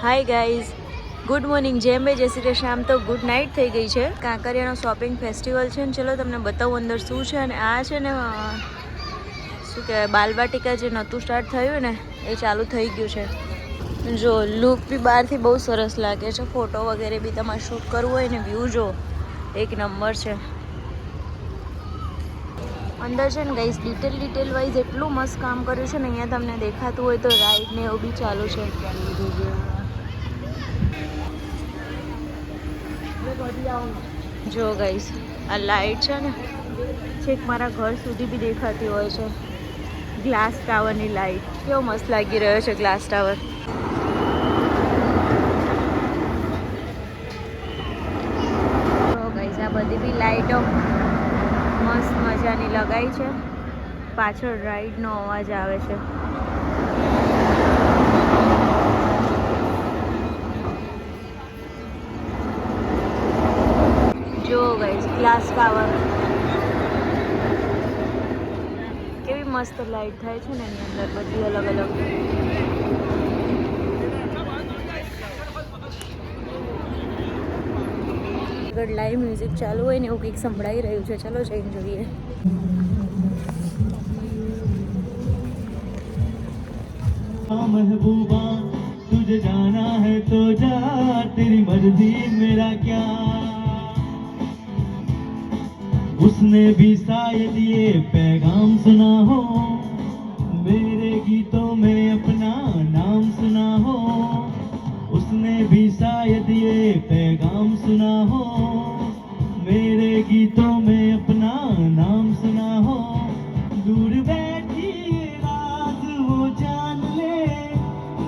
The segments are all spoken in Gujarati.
Hi guys, good morning. જેમ બે જય શ્રી કૃષ્ણ. આમ તો ગુડ નાઇટ થઈ ગઈ છે. કાંકરિયાનો શોપિંગ ફેસ્ટિવલ છે ને, ચલો તમને બતાવું અંદર શું છે. અને આ છે ને શું કહેવાય, બાલવાટિકા જે નહોતું સ્ટાર્ટ થયું ને એ ચાલુ થઈ ગયું છે. જો લુક બી બહારથી બહુ સરસ લાગે છે. ફોટો વગેરે બી તમારે શૂટ કરવું હોય ને, વ્યૂ જો એક નંબર છે. અંદર છે ને ગાઈઝ ડિટેલ વાઇઝ એટલું મસ્ત કામ કર્યું છે ને. અહીંયા તમને દેખાતું હોય તો રાઈડ ને એવું બી ચાલુ છે. જો ગાઈઝ આ લાઇટ છે ને છેક મારા ઘર સુધી બી દેખાતી હોય છે. ગ્લાસ ટાવરની લાઇટ કેવો મસ્ત લાગી રહ્યો છે ગ્લાસ ટાવર. જો ગાઈઝ આ બધી બી લાઇટો મસ્ત મજાની લગાઈ છે. પાછળ રાઈડનો અવાજ આવે છે. જો ગાઈઝ ગ્લાસ ટાવર કેવી મસ્ત લાઇટ થાય છે ને એની અંદર બધી અલગ અલગ. આગળ લાઈવ મ્યુઝિક ચાલુ હોય ને એવું કંઈક સંભળાઈ રહ્યું છે. ચલો જઈને જોઈએ. महबूबा तुझे जाना है तो जा, तेरी मर्जी मेरा क्या. उसने भी शायद ये पैगाम सुना हो, मेरे गीतों में अपना नाम सुना हो. उसने भी शायद ये पैगाम सुना हो, मेरे गीतों में अपना नाम सुना हो. दूर बैठी राज वो जान ले,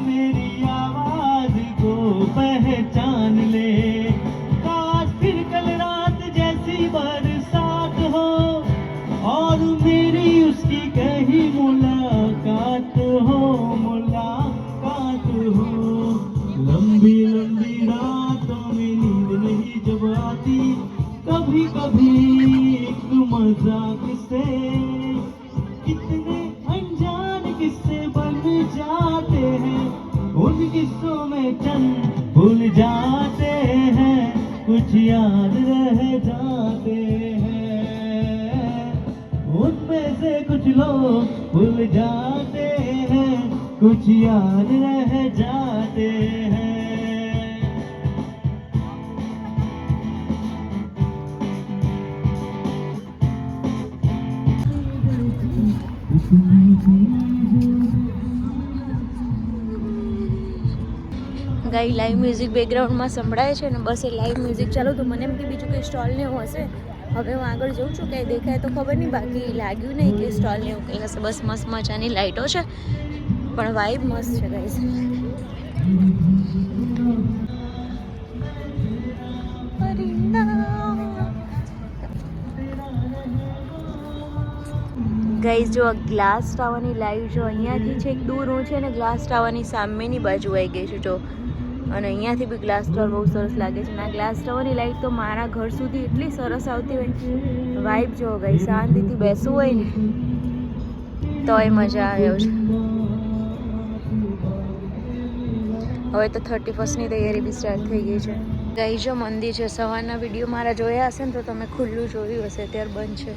मेरी आवाज को पहचान ले. काश फिर कल रात जैसी बरसात हो, और मेरी उसकी कहीं मुलाकात हो, मुलाकात हो. लंबी लंबी रातों में नींद नहीं जब आती, कभी कभी एक मजाक से कितने अनजान किस्से बन जाते हैं. उन किस्सों में चंद भूल जाते हैं, कुछ याद रह जाते हैं. उनमें से कुछ लोग भूल जाते हैं, कुछ याद रह जाते हैं. ગાઈ લાઈવ મ્યુઝિક બેકગ્રાઉન્ડમાં સંભળાય છે ને. બસ એ લાઈવ મ્યુઝિક ચાલુ તો મને એમ કે બીજું કંઈ સ્ટોલ ને એવું હશે. હવે હું આગળ જઉં છું, કંઈ દેખાય તો ખબર નહીં, બાકી લાગ્યું નહીં કે સ્ટોલ ને એવું કંઈ હશે. બસ મસ્ત મજાની લાઇટો છે પણ વાઇબ મસ્ત છે ગાઈઝ. ગાઈઝ જો ગ્લાસ ટાવરની લાઈવ જો અહીંયાથી છે દૂર હું છે ને ગ્લાસ ટાવરની સામેની બાજુ આવી ગઈ છું જો. અને અહીંયાથી બી ગ્લાસ ટાવર બહુ સરસ લાગે છે. અને આ ગ્લાસ ટાવરની લાઈટ તો મારા ઘર સુધી એટલી સરસ આવતી હોય. વાઇબ જો ગઈ, શાંતિથી બેસવું હોય ને તોય મજા આવે એવું છે. હવે તો 31st તૈયારી બી સ્ટાર્ટ થઈ ગઈ છે. ગઈ જો મંદિર છે. સવારના વિડીયો મારા જોયા હશે ને તો તમે ખુલ્લું જોયું હશે, અત્યારે બંધ છે.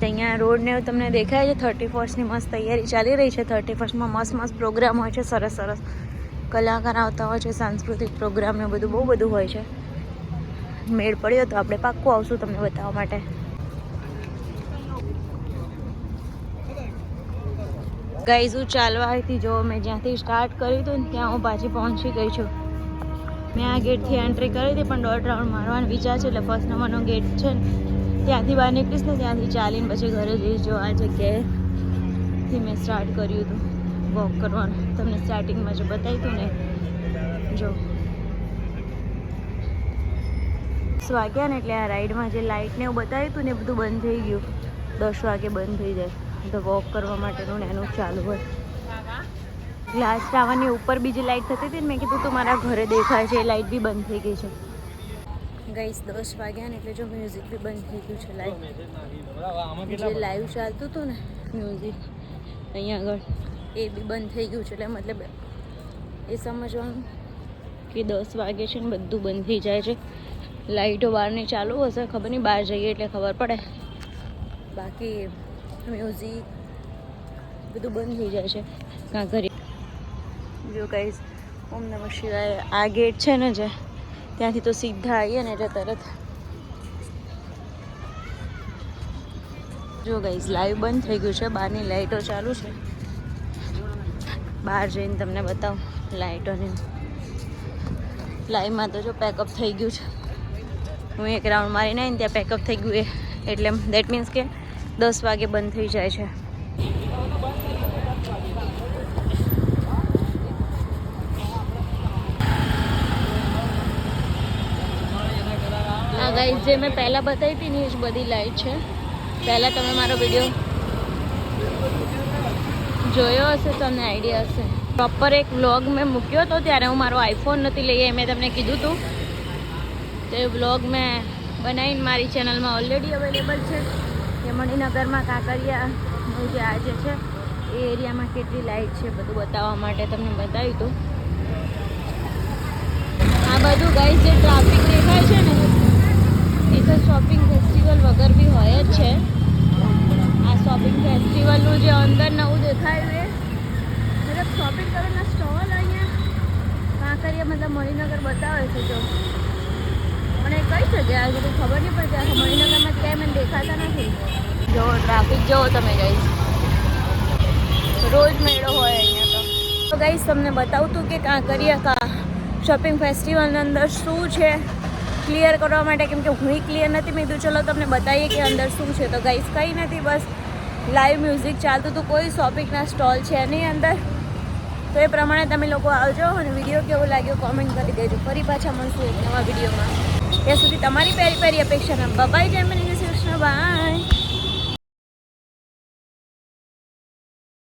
અહીંયા રોડને તમને દેખાય છે. 31st મસ્ત તૈયારી ચાલી રહી છે. 31st મસ્ત મસ્ત પ્રોગ્રામ હોય છે, સરસ સરસ કલાકાર આવતા હોય છે, સાંસ્કૃતિક પ્રોગ્રામ ને બધું બહુ બધું હોય છે. મેળ પડ્યો તો આપણે પાક્કું આવશું તમને બતાવવા માટે. ગાઈઝ હું ચાલવા હતી જો. મેં જ્યાંથી સ્ટાર્ટ કર્યું હતું ને ત્યાં હું પાછી પહોંચી ગઈ છું. મેં આ ગેટથી એન્ટ્રી કરી હતી પણ દોઢ રાઉન્ડ મારવાનો વિચાર છે. એટલે ફર્સ્ટ નંબરનો ગેટ છે ને ત્યાંથી બહાર નીકળીશ ને ત્યાંથી ચાલીને પછી ઘરે જઈશ. જો આ જગ્યાએથી મેં સ્ટાર્ટ કર્યું હતું વોક કરવાનું. તમને સ્ટાર્ટિંગમાં જો બતાવ્યું હતું ને જો 10 વાગ્યા ને એટલે આ રાઈડમાં જે લાઇટ ને એવું બતાવ્યું હતું ને એ બધું બંધ થઈ ગયું. 10 વાગે બંધ થઈ જાય તો વોક કરવા માટેનું ને એનું ચાલુ હોય. ગ્લાસ ટાવરની ઉપર બીજી લાઇટ થતી હતી ને મેં કીધું તું મારા ઘરે દેખાય છે, એ લાઇટ બી બંધ થઈ ગઈ છે. ગાઈસ 10 વાગ્યા ને એટલે જો મ્યુઝિક બી બંધ થઈ ગયું છે. લાઈવ જે લાઈવ ચાલતું હતું ને મ્યુઝિક અહીંયા આગળ એ બી બંધ થઈ ગયું છે. એટલે મતલબ એ સમજવાનું કે 10 વાગે છે ને બધું બંધ થઈ જાય છે. લાઇટો બહારની ચાલુ હશે, ખબર નહીં, બહાર જઈએ એટલે ખબર પડે. બાકી મ્યુઝિક બધું બંધ થઈ જાય છે કાં ઘરે. જો ગાઈઝ, ઓમ નમઃ શિવાય. આ ગેટ છે ને જે, ત્યાંથી તો સીધા આવીએ ને એટલે તરત. જો ગાઈઝ, લાઈવ બંધ થઈ ગયું છે, બહારની લાઇટો ચાલુ છે. બહાર જઈને તમને બતાવું લાઇટોને. લાઈવમાં તો જો પેકઅપ થઈ ગયું છે. હું એક રાઉન્ડ મારીને આવીને ત્યાં પેકઅપ થઈ ગયું એટલે દેટ મીન્સ કે 10 વાગે બંધ થઈ જાય છે. આ ગાઈઝ જે મેં પહેલાં બતાવી હતી ને એ જ બધી લાઈટ છે. પહેલાં તમે મારો વિડીયો જોયો હશે તો તમને આઈડિયા હશે. પ્રોપર એક વ્લોગ મેં મૂક્યો હતો ત્યારે હું મારો આઈફોન નથી લઈએ, મેં તમને કીધું હતું. તો એ વ્લોગ મેં બનાવીને મારી ચેનલમાં ઓલરેડી અવેલેબલ છે. કે મણિનગરમાં કાંકરિયાનું જે આજે છે એ એરિયામાં કેટલી લાઇટ છે બધું બતાવવા માટે તમને બતાવ્યું હતું. આ બધું ગાઈઝ જે ટ્રાફિક દેખાય છે ને એ તો શોપિંગ ફેસ્ટિવલ વગર બી હોય જ છે. આ શોપિંગ ફેસ્ટિવલનું જે અંદર નવું દેખાયું એ મતલબ શોપિંગ કરવાના સ્ટોલ અહીંયા કાંકરિયા મતલબ મણિનગર બતાવે છે. જો મને કઈ જગ્યા આજે કંઈ ખબર નહીં પડતી. આખા મણિનગરમાં કેમ એને દેખાતા નથી. જો ટ્રાફિક જુઓ તમે ગાઈઝ, રોજ મેળો હોય અહીંયા તો ગાઈઝ તમને બતાવું તું કે કાંકરિયા શોપિંગ ફેસ્ટિવલની અંદર શું છે ક્લિયર કરવા માટે, કેમ કે હું ક્લિયર નથી. મેં કીધું ચલો તમને બતાવીએ કે અંદર શું છે. તો ગાઈઝ કંઈ નથી, બસ લાઈવ મ્યુઝિક ચાલતું હતું, કોઈ શોપિંગના સ્ટોલ છે નહીં અંદર. તો એ પ્રમાણે તમે લોકો આવજો અને વિડીયો કેવો લાગ્યો કોમેન્ટ કરી દેજો. ફરી પાછા મળશું એક નવા વિડીયોમાં. ત્યાં સુધી તમારી પેરી પેરી અપેક્ષાના બાય. જય શ્રી કૃષ્ણ, બાય.